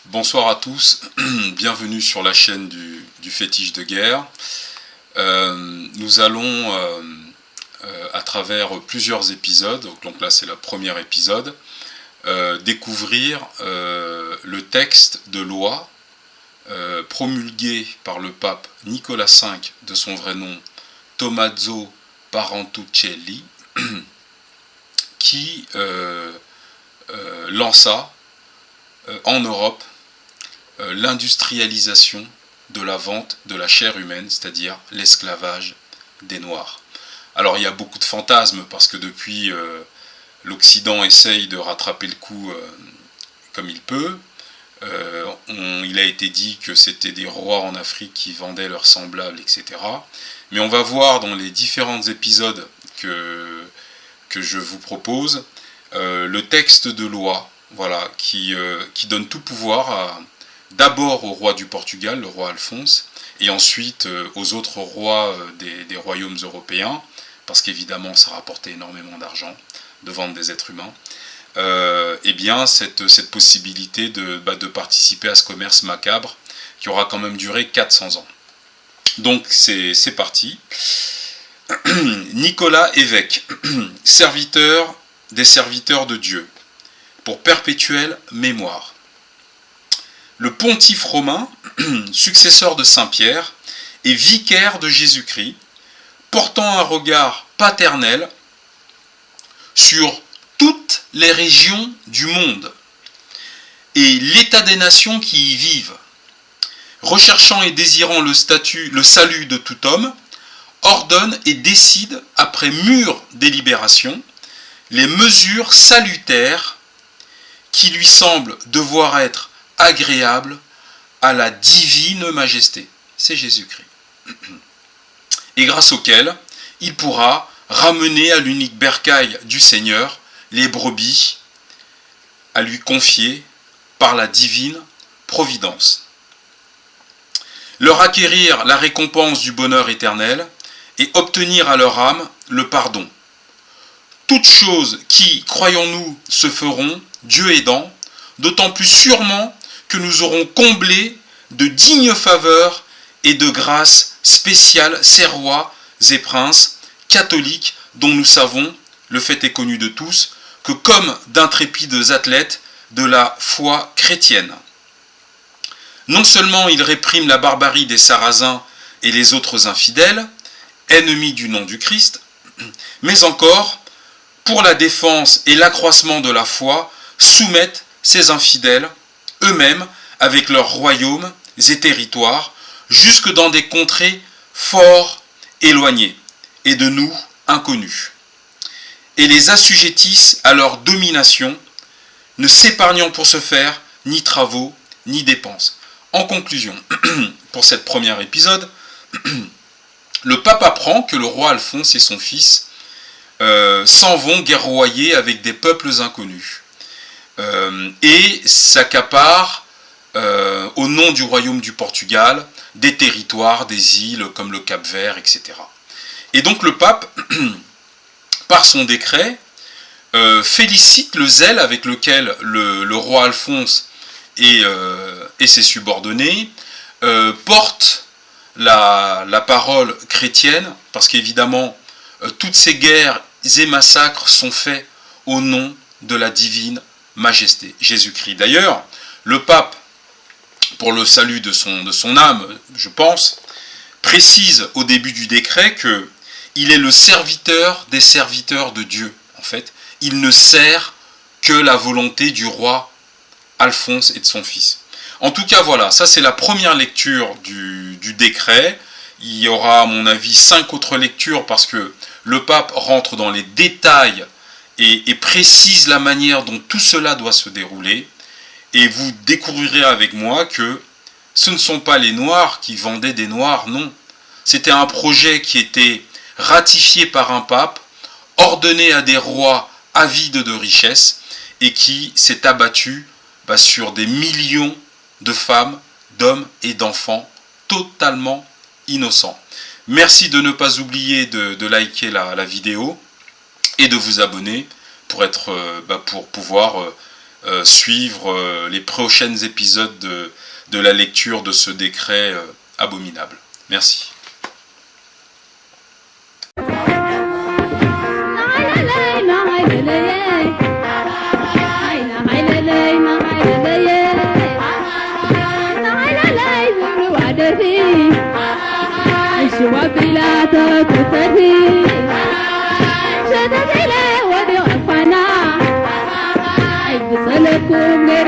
Bonsoir à tous, bienvenue sur la chaîne du fétiche de guerre. Nous allons, à travers plusieurs épisodes, donc là c'est le premier épisode, découvrir le texte de loi promulgué par le pape Nicolas V, de son vrai nom Tommaso Parentuccelli, qui lança en Europe l'industrialisation de la vente de la chair humaine, c'est-à-dire l'esclavage des Noirs. Alors il y a beaucoup de fantasmes parce que depuis l'Occident essaye de rattraper le coup comme il peut. Il a été dit que c'était des rois en Afrique qui vendaient leurs semblables, etc. Mais on va voir dans les différents épisodes que je vous propose le texte de loi, voilà, qui donne tout pouvoir d'abord au roi du Portugal, le roi Alphonse, et ensuite aux autres rois des royaumes européens, parce qu'évidemment ça rapportait énormément d'argent de vendre des êtres humains, et bien cette possibilité de participer à ce commerce macabre qui aura quand même duré 400 ans. Donc c'est parti. Nicolas évêque, serviteur des serviteurs de Dieu, pour perpétuelle mémoire. Le pontife romain, successeur de Saint-Pierre, et vicaire de Jésus-Christ, portant un regard paternel sur toutes les régions du monde et l'état des nations qui y vivent, recherchant et désirant le salut de tout homme, ordonne et décide, après mûre délibération, les mesures salutaires qui lui semblent devoir être agréables à la divine majesté. C'est Jésus-Christ. Et grâce auquel il pourra ramener à l'unique bercail du Seigneur les brebis à lui confier par la divine providence. Leur acquérir la récompense du bonheur éternel et obtenir à leur âme le pardon. Toutes choses qui, croyons-nous, se feront, Dieu aidant, d'autant plus sûrement que nous aurons comblé de dignes faveurs et de grâces spéciales ces rois et princes catholiques dont nous savons, le fait est connu de tous, que comme d'intrépides athlètes de la foi chrétienne. Non seulement ils répriment la barbarie des Sarrasins et les autres infidèles, ennemis du nom du Christ, mais encore, pour la défense et l'accroissement de la foi, soumettent ces infidèles eux-mêmes avec leurs royaumes et territoires, jusque dans des contrées fort éloignées et de nous inconnus, et les assujettissent à leur domination, ne s'épargnant pour ce faire ni travaux ni dépenses. En conclusion, pour cette première épisode, le pape apprend que le roi Alphonse et son fils s'en vont guerroyer avec des peuples inconnus et s'accaparent au nom du royaume du Portugal des territoires, des îles comme le Cap-Vert, etc. Et donc le pape, par son décret, félicite le zèle avec lequel le roi Alphonse et ses subordonnés portent la parole chrétienne, parce qu'évidemment, toutes ces guerres et massacres sont faits au nom de la divine majesté, Jésus-Christ. D'ailleurs, le pape, pour le salut de son âme, je pense, précise au début du décret qu'il est le serviteur des serviteurs de Dieu. En fait, il ne sert que la volonté du roi Alphonse et de son fils. En tout cas, voilà, ça c'est la première lecture du décret. Il y aura, à mon avis, 5 autres lectures parce que le pape rentre dans les détails et précise la manière dont tout cela doit se dérouler. Et vous découvrirez avec moi que ce ne sont pas les Noirs qui vendaient des Noirs, non. C'était un projet qui était ratifié par un pape, ordonné à des rois avides de richesses et qui s'est abattu sur des millions de femmes, d'hommes et d'enfants totalement innocent. Merci de ne pas oublier de liker la vidéo et de vous abonner pour pouvoir suivre les prochains épisodes de la lecture de ce décret abominable. Merci. شتت إليه ودي غفنا أجلس لكم غير